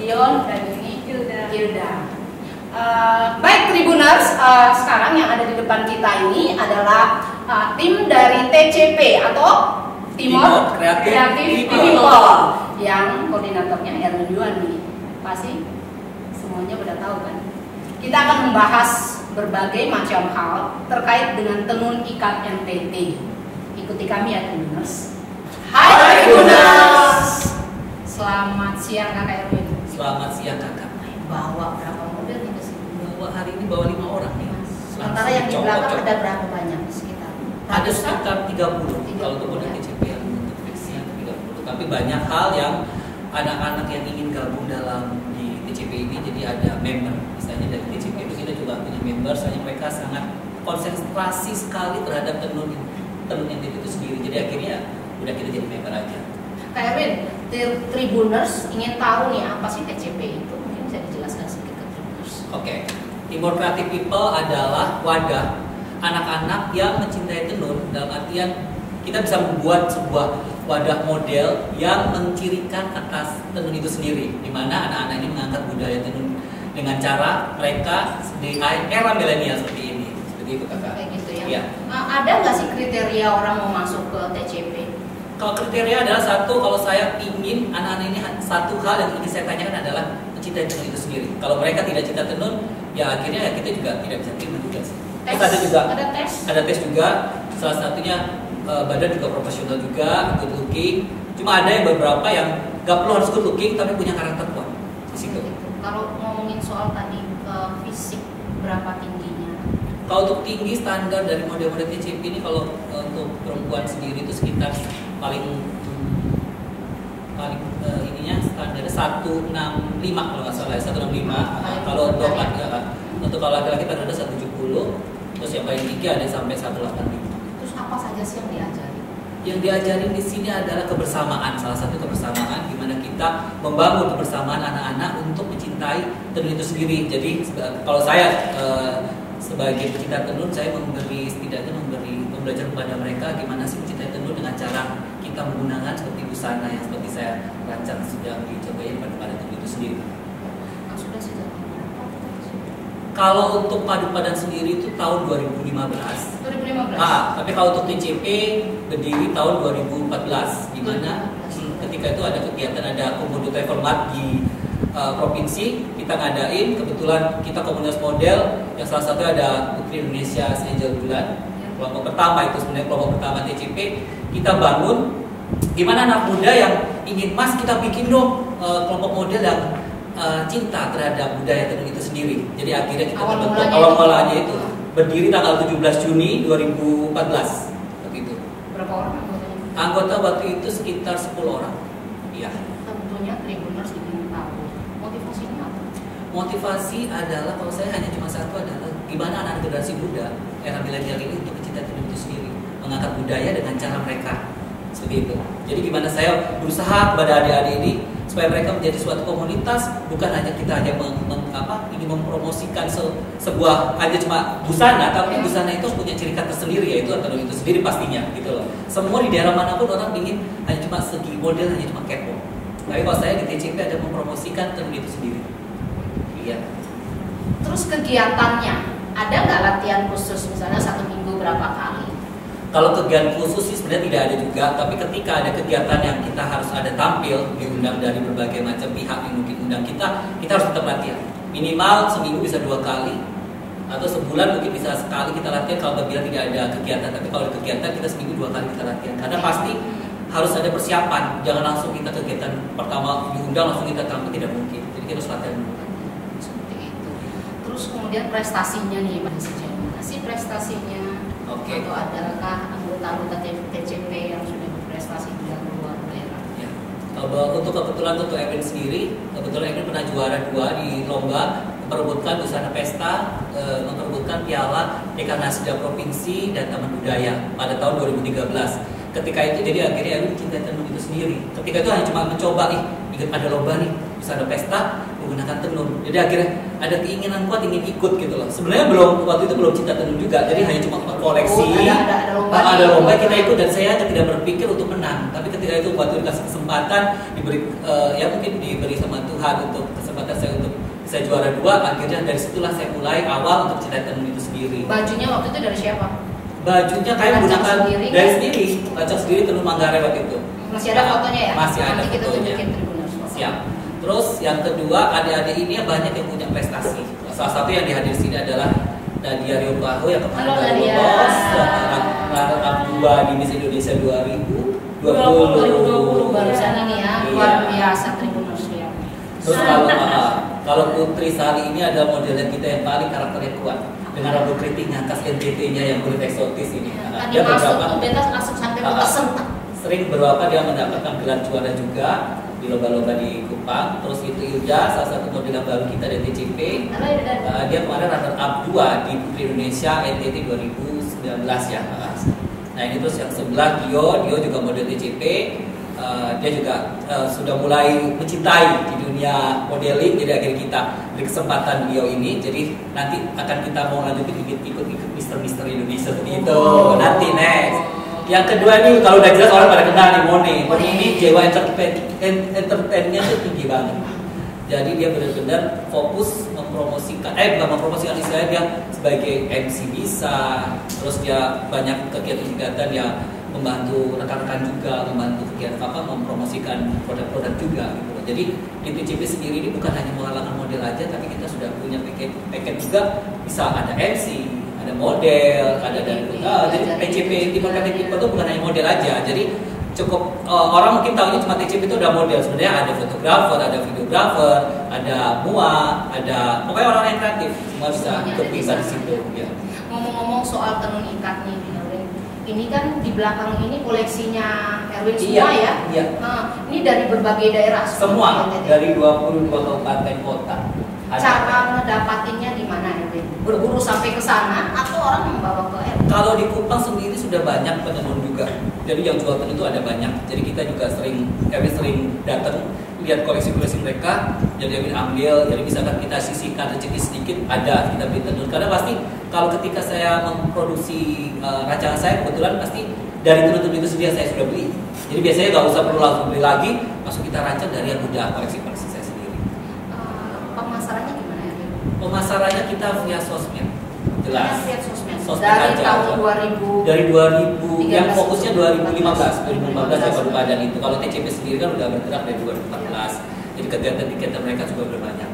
Dion dan ini Hilda. Baik Tribuners, sekarang yang ada di depan kita ini adalah tim dari TCP atau Timor Creative People yang koordinatornya Erwin Yuani. Pasti semuanya udah tahu kan? Kita akan membahas berbagai macam hal terkait dengan tenun ikat NTT. Ikuti kami ya Tribuners. Hai Tribuners. Selamat siang Kakak Erwin. Selamat siang Kakak. Bawa berapa mobil nih ke sini? Hari ini bawa 5 orang nih. Sementara yang di belakang ada berapa banyak sekitar? Ada sekitar 30 kalau untuk model TCP yang untuk fiksi 30. Tapi banyak hal yang anak-anak yang ingin gabung dalam di TCP ini, jadi ada member. Misalnya dari TCP itu kita juga punya member, soalnya mereka sangat konsentrasi sekali terhadap tenun yang itu sendiri. Jadi akhirnya udah kita jadi member aja. Kak Erwin, Tribuners ingin tahu nih apa sih TCP itu? Mungkin bisa dijelaskan sedikit ke Tribuners. Oke. Timor Creative People adalah wadah anak-anak yang mencintai tenun, dalam artian kita bisa membuat sebuah wadah model yang mencirikan atas tenun itu sendiri, di mana anak-anak ini mengangkat budaya tenun dengan cara mereka di era milenial seperti ini. Seperti itu Kakak. Kayak gitu ya. Iya. Ada nggak sih kriteria orang mau masuk ke TCP? Kalau kriteria adalah satu, kalau saya ingin anak-anak ini satu hal yang ingin saya tanyakan adalah mencintai tenun itu sendiri. Kalau mereka tidak cinta tenun, ya akhirnya ya kita juga tidak bisa terima juga sih. Tes? Ada juga. Ada tes juga. Salah satunya badan juga profesional juga, good looking. Cuma ada yang beberapa yang gak perlu harus good looking tapi punya karakter kuat di situ. Gitu. Kalau ngomongin soal tadi fisik berapa tingginya? Kalau untuk tinggi standar dari model-model TCP ini, kalau untuk perempuan sendiri itu sekitar paling ininya standarnya 165 kalau nggak salah ya, 165. Kalau untuk laki-laki ada 170, terus yang paling tinggi ada sampai 185. Terus apa saja sih yang diajari? Yang diajarin di sini adalah kebersamaan, salah satu kebersamaan di mana kita membangun kebersamaan anak-anak untuk mencintai tenun itu sendiri. Jadi kalau saya sebagai pecinta tenun, saya setidaknya belajar kepada mereka gimana sih mencintai tenun dengan cara kita menggunakan seperti busana yang seperti saya rancang sudah dicobain pada tenun itu sendiri. Sudah sejak Kalau untuk padu padan sendiri itu tahun 2015. 2015. Tapi kalau untuk TCP berdiri tahun 2014, di mana ketika itu ada kegiatan, ada komodo travel mart di provinsi, kita ngadain, kebetulan kita komunitas model yang salah satu ada Putri Indonesia Angel Bulan, kelompok pertama itu sebenarnya kelompok pertama TCP, kita bangun gimana anak muda yang ingin, Mas kita bikin dong kelompok model yang cinta terhadap budaya tenun itu sendiri. Jadi akhirnya kita terbentuk, awal mulanya itu berdiri tanggal 17 Juni 2014 begitu. Berapa orang anggotanya? Anggota waktu itu sekitar 10 orang. Iya. Tentunya Tribuners ingin tahu motivasinya apa? Motivasi adalah, kalau saya hanya cuma satu, adalah gimana anak generasi muda era milenial ini untuk mencintai tenun itu sendiri, mengangkat budaya dengan cara mereka seperti itu. Jadi gimana saya berusaha kepada adik-adik ini supaya mereka menjadi suatu komunitas, bukan hanya kita hanya ingin mempromosikan sebuah aja cuma busana, tapi busana itu punya ciri khas tersendiri, yaitu tenun itu sendiri pastinya gitu loh. Semua di daerah manapun orang ingin hanya cuma segi model, hanya cuma catwalk. Tapi kalau saya di TCP ada mempromosikan tenun itu sendiri. Iya. Terus kegiatannya, ada nggak latihan khusus misalnya 1 minggu berapa kali? Kalau kegiatan khusus sih sebenarnya tidak ada juga, tapi ketika ada kegiatan yang kita harus ada tampil, diundang dari berbagai macam pihak yang mungkin undang kita harus tetap latihan. Minimal seminggu bisa 2 kali, atau sebulan mungkin bisa sekali kita latihan kalau bila tidak ada kegiatan. Tapi kalau ada kegiatan kita seminggu 2 kali kita latihan, karena pasti harus ada persiapan. Jangan langsung kita kegiatan pertama diundang langsung kita tampil, tidak mungkin. Jadi kita harus latihan dulu. Seperti itu. Terus kemudian prestasinya nih Pak, sejauh mana sih prestasinya? Oke. Atau adakah anggota-anggota TCP yang sudah berprestasi di luar daerah? Ya. Untuk kebetulan untuk Erwin sendiri, kebetulan Erwin pernah juara 2 di lomba memperebutkan busana pesta, memperebutkan piala Dekanasda Provinsi dan Taman Budaya pada tahun 2013. Ketika itu jadi akhirnya Erwin cinta tenun itu sendiri. Ketika itu hanya cuma mencoba, ingat ada lomba nih, busana pesta menggunakan tenun. Jadi akhirnya ada keinginan kuat ingin ikut gitu loh. Sebenarnya waktu itu belum cinta tenun juga, jadi hanya cuma koleksi. Ada lomba kita ikut, dan saya tidak berpikir untuk menang. Tapi ketika itu waktu dikasih kesempatan, diberi mungkin diberi sama Tuhan untuk kesempatan saya untuk bisa juara 2. Akhirnya dari situlah saya mulai awal untuk cinta tenun itu sendiri. Bajunya waktu itu dari siapa? Bajunya kayak menggunakan dari sendiri, rancang sendiri tenun Manggarai waktu itu. Masih ada fotonya ya? Masih ada Nanti kita fotonya. tunjukin Tribuners. Siap. Terus yang kedua, adik-adik ini banyak yang punya prestasi. Salah satu yang dihadir sini adalah Nadia Riobaho yang kemarin baru lolos runner-up 2 di Miss Indonesia 2020 barusan ini ya, luar biasa Tribuners ya. Terus kalau Putri Sari ini adalah modelnya kita yang paling karakternya kuat dengan rambut keriting ngangkas NTT-nya yang kulit eksotis ini. Tadi masuk bebas langsung sampai kesentak. Sering beberapa dia mendapatkan gelar juara juga di lomba-lomba di Kupang. Terus itu Ilda, salah satu model yang baru kita dari TCP. Dia kemarin runner up 2 di Putri Indonesia NTT 2019 ya. Nah ini terus yang sebelah Dio juga model TCP. Dia juga sudah mulai mencintai di dunia modeling, jadi akhirnya kita beri kesempatan beliau ini. Jadi nanti akan kita mau lanjutin ikut Mister Indonesia seperti itu. Nanti next. Yang kedua ini kalau udah jelas orang pada kenal nih Moni ini jiwa entertainnya tuh tinggi banget. Jadi dia benar-benar fokus mempromosikan, bukan mempromosikan, istilahnya dia sebagai MC bisa. Terus dia banyak kegiatan-kegiatan yang membantu rekan-rekan juga, membantu kegiatan mempromosikan produk-produk juga gitu. Jadi di TCP sendiri ini bukan hanya menghalalkan model aja, tapi kita sudah punya paket juga, bisa ada MC, ada model, ada dari jadi TCP Timur Kreatif People itu bukan hanya model aja. Jadi cukup orang mungkin tahunya cuma TCP itu udah model, sebenarnya ada fotografer, ada videografer, ada MUA, ada pokoknya orang yang kreatif semua bisa di situ ya. Ngomong-ngomong soal tenun ikat nih, ini kan di belakang ini koleksinya Erwin semua iya, ya. Iya. Nah, ini dari berbagai daerah. Semua dari 22 kabupaten kota. Cara ngedapatinnya di mana Erwin? Berburu sampai ke sana atau orang membawa ke Erwin? Kalau di Kupang sendiri sudah banyak penenun juga. Jadi yang jual tenun itu ada banyak. Jadi kita juga Erwin sering datang lihat koleksi-koleksi mereka. Jadi Erwin ambil. Jadi misalkan kita sisihkan rezeki sedikit, ada kita beli tenun. Karena pasti kalau ketika saya memproduksi rancangan saya, kebetulan pasti dari tenun-tenun itu sendiri saya sudah beli. Jadi biasanya nggak usah perlu langsung beli lagi, langsung kita rancang dari yang udah koleksi-koleksi saya sendiri. Pemasarannya gimana ya? Pemasarannya kita via sosmed, jelas. Sosmed aja. Dari tahun 2000. Dari 2000, yang fokusnya 2015 ya baru badan itu. Kalau TCP sendiri kan udah bergerak dari 2014. Jadi kegiatan-kegiatan mereka juga udah banyak.